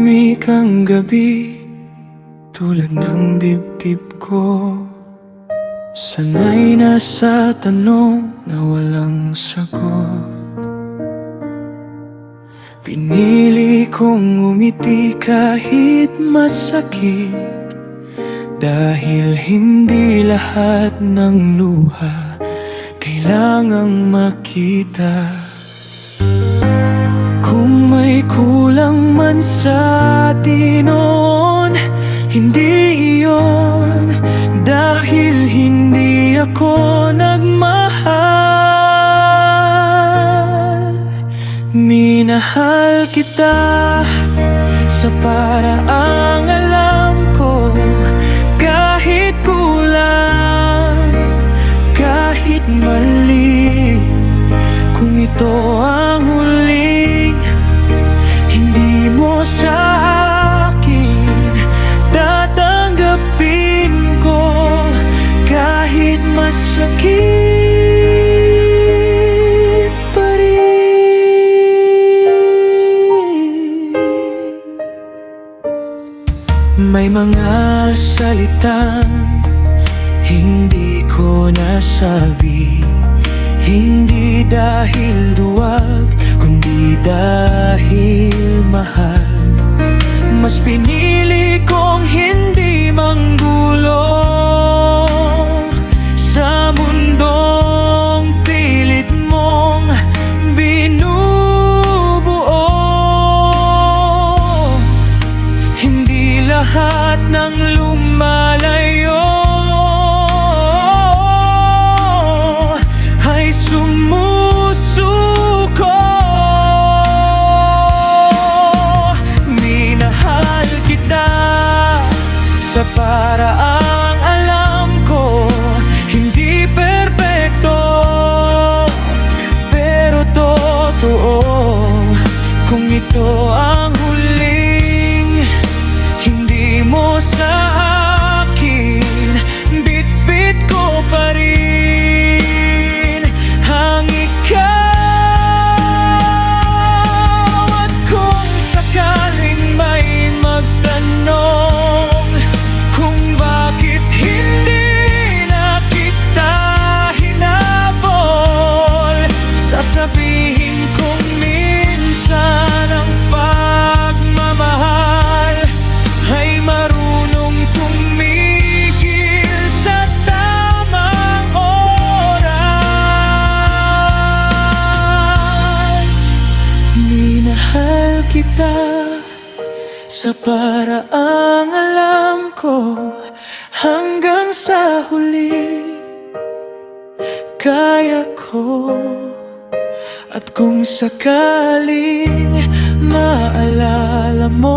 Tahimik ang gabi, tulad ng dibdib ko. Sanay na sa tanong na walang sagot. Pinili kong umiti kahit masakit, dahil hindi lahat ng luha kailangang makita. Kung may kulang man sa atin noon, hindi iyon dahil hindi ako nagmahal. Minahal kita sa paraang alam ko, kahit kulang, kahit mali. Kung ito ang huling hindi mo sa akin, tatanggapin ko kahit masakit pa rin. May mga salitang hindi ko nasabi, hindi dahil duwag, kundi dahil mahal. Mas pinili kong hindi manggulo sa mundong pilit mong binubuo. Hindi lahat ng lumalayo ay sumusuko. Minahal kita sa paraang alam ko, hindi perpekto, pero totoo. Kung ito ang huling hindi mo sa akin, bit-bit ko pa rin ang ikaw. At kung sakaling may magtanong kung bakit hindi na kita hinabol, sasabihin kong minsan ang pagmamahal ay marunong tumigil sa tamang oras. Minahal kita sa paraang alam ko, hanggang sa huli kaya ko. At kung sakaling maalala mo